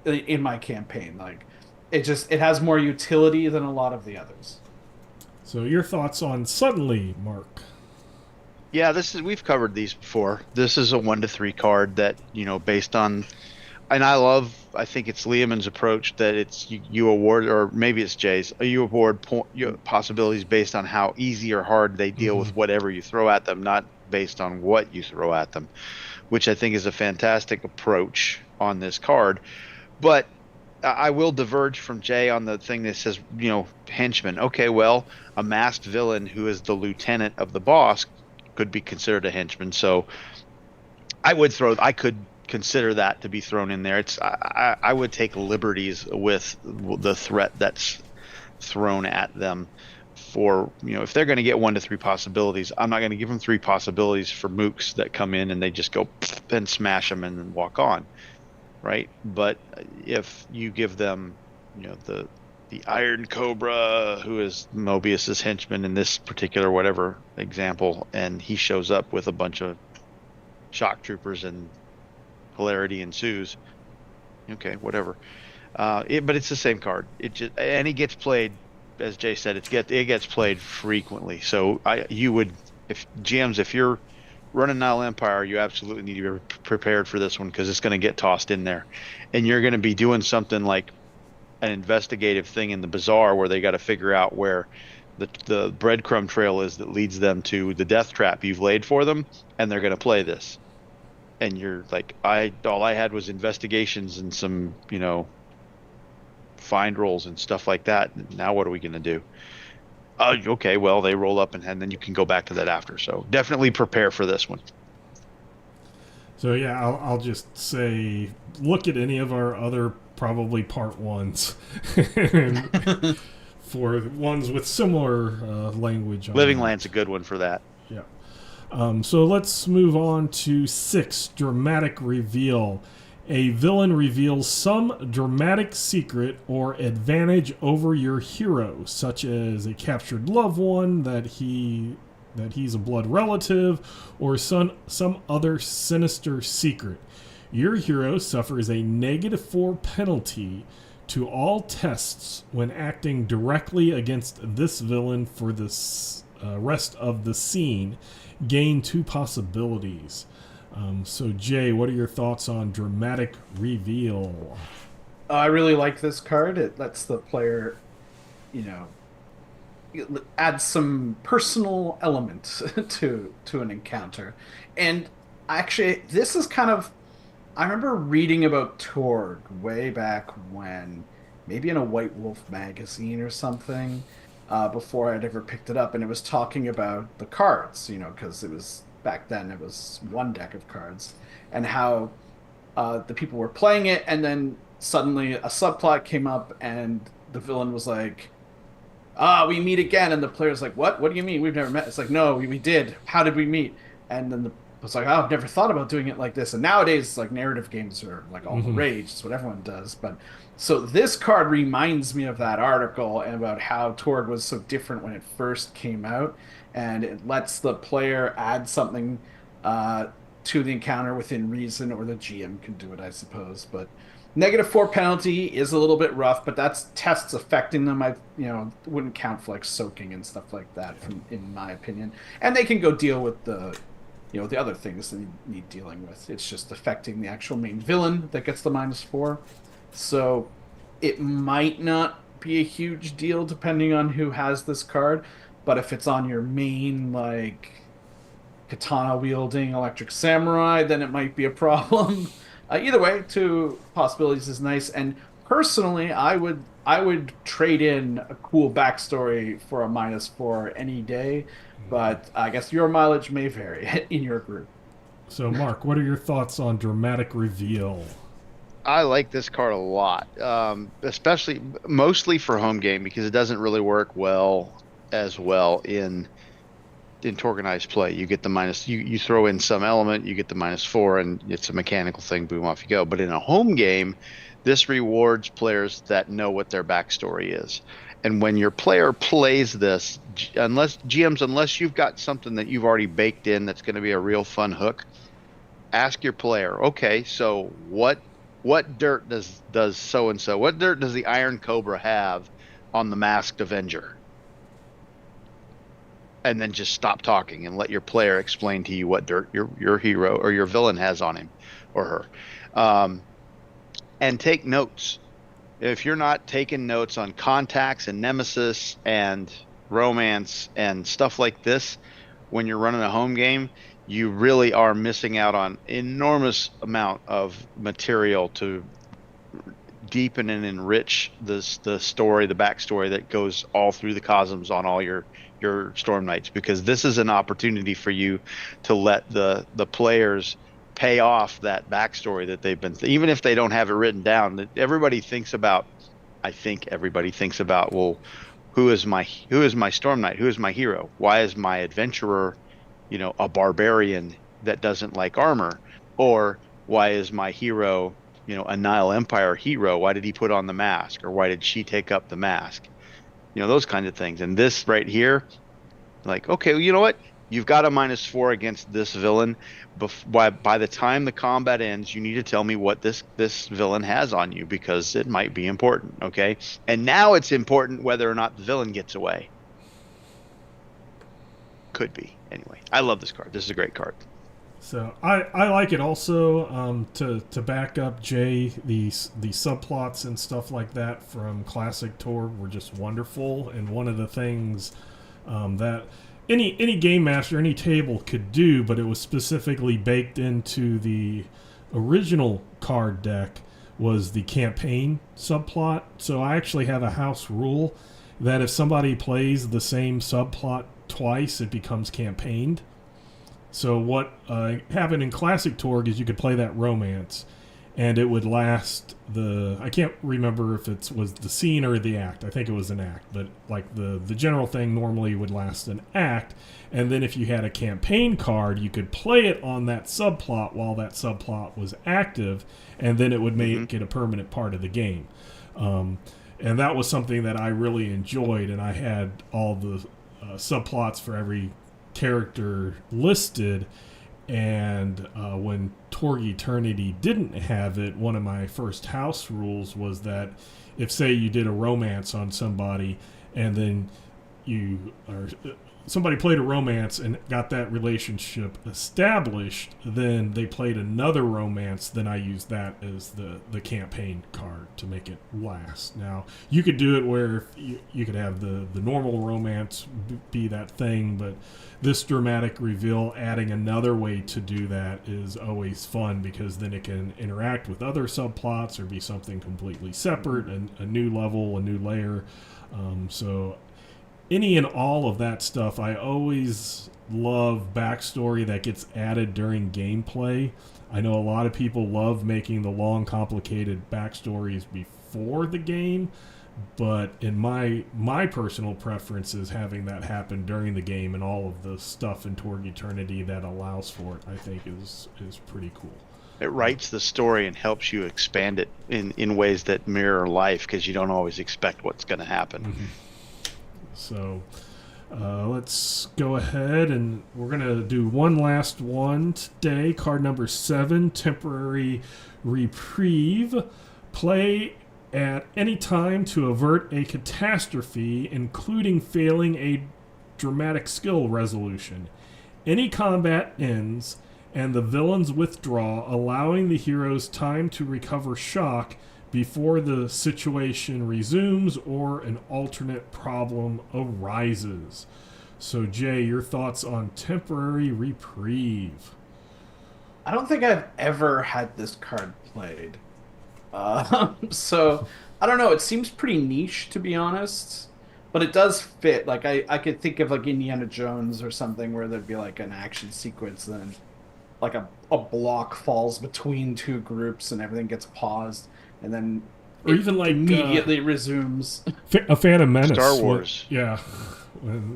in my campaign. Like, it has more utility than a lot of the others. So your thoughts on Suddenly, Mark? Yeah, we've covered these before. This is a 1 to 3 card that, based on, and I think it's Liamon's approach that it's you award, or maybe it's Jay's, you award possibilities based on how easy or hard they deal with whatever you throw at them, not based on what you throw at them, which I think is a fantastic approach on this card. But I will diverge from Jay on the thing that says, henchman. Okay, well, a masked villain who is the lieutenant of the boss could be considered a henchman. So I could consider that to be thrown in there. I would take liberties with the threat that's thrown at them. For, if they're going to get 1 to 3 possibilities, I'm not going to give them 3 possibilities for mooks that come in and they just go and smash them and then walk on. Right, but if you give them, the Iron Cobra, who is Mobius's henchman in this particular whatever example, and he shows up with a bunch of shock troopers and hilarity ensues. Okay, whatever. But it's the same card. And it gets played, as Jay said, it gets played frequently. So if you're running Nile Empire, you absolutely need to be prepared for this one, because it's going to get tossed in there, and you're going to be doing something like an investigative thing in the bazaar where they got to figure out where the breadcrumb trail is that leads them to the death trap you've laid for them, and they're going to play this. And you're like, all I had was investigations and some, find rolls and stuff like that. Now what are we going to do? Okay, well, they roll up and then you can go back to that after. So definitely prepare for this one. So yeah, I'll just say, look at any of our other probably part ones, and for ones with similar language. Living Land's a good one for that. Yeah. So let's move on to 6, dramatic reveal. A villain reveals some dramatic secret or advantage over your hero, such as a captured loved one, that he's a blood relative, or some other sinister secret. Your hero suffers a -4 penalty to all tests when acting directly against this villain for the rest of the scene. Gain 2 possibilities. So Jay, what are your thoughts on dramatic reveal? I really like this card. It lets the player, you know, add some personal element to an encounter. And actually, this is kind of, I remember reading about Torg way back when, maybe in a White Wolf magazine or something, before I'd ever picked it up, and it was talking about the cards, because it was back then it was one deck of cards, and how the people were playing it, and then suddenly a subplot came up, and the villain was like, we meet again, and the player's like, what do you mean, we've never met? It's like, no, we did, how did we meet? And then it's like, I've never thought about doing it like this. And nowadays, like, narrative games are like all the rage. It's what everyone does. But so this card reminds me of that article and about how Torg was so different when it first came out, and it lets the player add something to the encounter within reason, or the GM can do it, I suppose. But -4 penalty is a little bit rough, but that's tests affecting them. I wouldn't count for like soaking and stuff like that, in my opinion. And they can go deal with the other things that need dealing with. It's just affecting the actual main villain that gets the -4. So it might not be a huge deal depending on who has this card, but if it's on your main, like, katana wielding electric samurai, then it might be a problem. Either way, 2 possibilities is nice. And personally, I would trade in a cool backstory for a -4 any day, but I guess your mileage may vary in your group. So Mark, what are your thoughts on dramatic reveal? I like this card a lot, especially mostly for home game, because it doesn't really work as well in organized play. You get the you throw in some element, you get the -4, and it's a mechanical thing, boom, off you go. But in a home game, this rewards players that know what their backstory is. And when your player plays this, unless you've got something that you've already baked in that's going to be a real fun hook, ask your player, okay, so what dirt does so and so? What dirt does the Iron Cobra have on the Masked Avenger? And then just stop talking and let your player explain to you what dirt your hero or your villain has on him or her. And take notes. If you're not taking notes on contacts and nemesis and romance and stuff like this when you're running a home game, you really are missing out on enormous amount of material to deepen and enrich the story, the backstory that goes all through the Cosms on all your Storm Knights, because this is an opportunity for you to let the players pay off that backstory that they've been even if they don't have it written down. I think everybody thinks about, well, who is my Storm Knight? Who is my hero? Why is my adventurer, a barbarian that doesn't like armor? Or why is my hero, a Nile Empire hero? Why did he put on the mask? Or why did she take up the mask? Those kinds of things. And this right here, like, okay, well, you know what? You've got a -4 against this villain. By the time the combat ends, you need to tell me what this villain has on you, because it might be important, okay? And now it's important whether or not the villain gets away. Could be. Anyway, I love this card. This is a great card. So I like it also. To back up Jay, the subplots and stuff like that from classic Torg were just wonderful, and one of the things that any game master, any table could do, but it was specifically baked into the original card deck, was the campaign subplot. So I actually have a house rule that if somebody plays the same subplot twice, it becomes campaigned. So what happened in Classic Torg is you could play that romance, and it would last I can't remember if it was the scene or the act. I think it was an act, but like the general thing normally would last an act, and then if you had a campaign card, you could play it on that subplot while that subplot was active, and then it would make it a permanent part of the game. And that was something that I really enjoyed, and I had all the subplots for every character listed. And when Torg Eternity didn't have it, one of my first house rules was that if, say, you did a romance on somebody, and then somebody played a romance and got that relationship established, then they played another romance, then I used that as the campaign card to make it last. Now, you could do it where you could have the normal romance be that thing, but this dramatic reveal, adding another way to do that is always fun, because then it can interact with other subplots or be something completely separate, and a new level, a new layer. So any and all of that stuff, I always love backstory that gets added during gameplay. I know a lot of people love making the long, complicated backstories before the game, but in my personal preference is having that happen during the game, and all of the stuff in Torg Eternity that allows for it, I think is pretty cool. It writes the story and helps you expand it in ways that mirror life, because you don't always expect what's going to happen. Mm-hmm. So let's go ahead, and we're going to do one last one today. Card number 7, Temporary Reprieve. Play at any time to avert a catastrophe, including failing a dramatic skill resolution. Any combat ends, and the villains withdraw, allowing the heroes time to recover shock before the situation resumes or an alternate problem arises. So, Jay, your thoughts on Temporary Reprieve? I don't think I've ever had this card played. So, I don't know. It seems pretty niche, to be honest. But it does fit. Like, I could think of, like, Indiana Jones or something where there'd be, like, an action sequence, and then, like, a block falls between two groups and everything gets paused. And then or even like immediately resumes. A Phantom Menace. Star Wars. Yeah.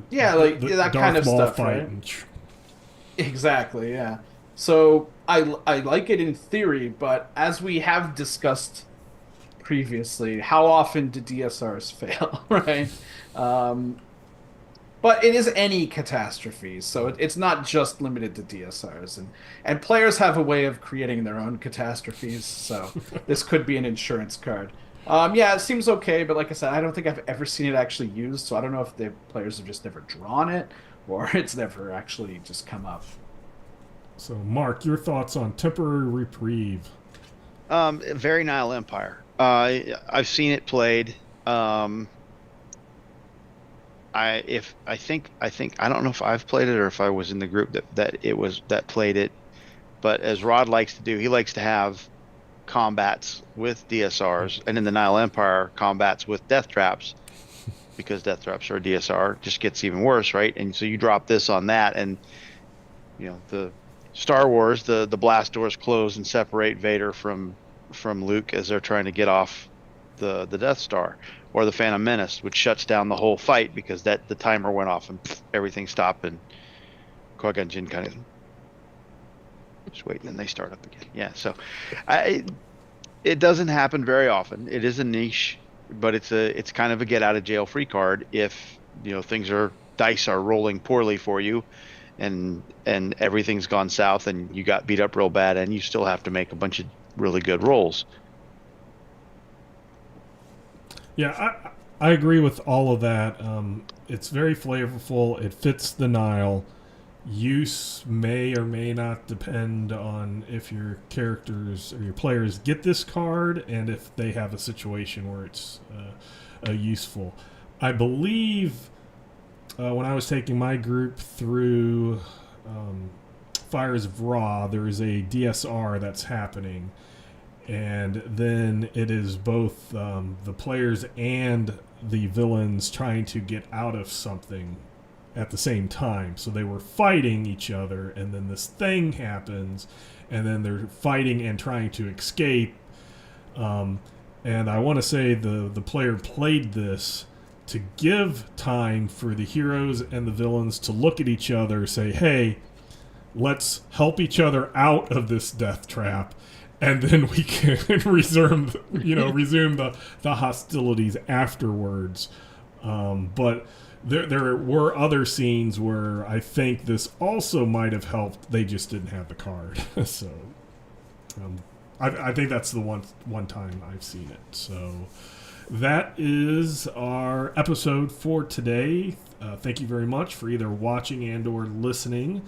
Yeah, like that kind of stuff, right? Exactly, yeah. So I like it in theory, but as we have discussed previously, how often do DSRs fail, right? But it is any catastrophe, so it's not just limited to DSRs, and players have a way of creating their own catastrophes. So this could be an insurance card. Yeah, it seems okay, but like I said, I don't think I've ever seen it actually used, so I don't know if the players have just never drawn it or it's never actually just come up. So, Mark, your thoughts on Temporary Reprieve? Very Nile Empire. I've seen it played. I don't know if I've played it or if I was in the group that played it, but as Rod likes to do, he likes to have combats with DSRs, and in the Nile Empire, combats with death traps, because death traps are a DSR, just gets even worse, right? And so you drop this on that, and the Star Wars, the blast doors close and separate Vader from Luke as they're trying to get off the Death Star. Or the Phantom Menace, which shuts down the whole fight because the timer went off and everything stopped, and Qui-Gon Jinn kind of just waiting, and they start up again. Yeah, so it doesn't happen very often. It is a niche, but it's kind of a get out of jail free card if dice are rolling poorly for you, and everything's gone south, and you got beat up real bad, and you still have to make a bunch of really good rolls. Yeah, I agree with all of that. It's very flavorful. It fits the Nile. use may or may not depend on if your characters or your players get this card and if they have a situation where it's useful. I believe when I was taking my group through Fires of Ra, there is a DSR that's happening, and then it is both the players and the villains trying to get out of something at the same time. So they were fighting each other, and then this thing happens, and then they're fighting and trying to escape. And I want to say the player played this to give time for the heroes and the villains to look at each other, say, hey, let's help each other out of this death trap, and then we can resume the hostilities afterwards. But there were other scenes where I think this also might have helped. They just didn't have the card. So I think that's the one time I've seen it. So that is our episode for today. Thank you very much for either watching and or listening.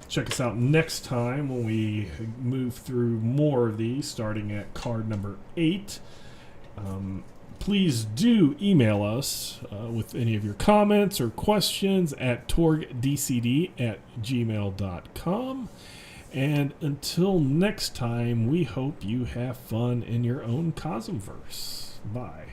Check us out next time when we move through more of these, starting at card number 8. Please do email us with any of your comments or questions at torgdcd@gmail.com. And until next time, we hope you have fun in your own Cosmverse. Bye.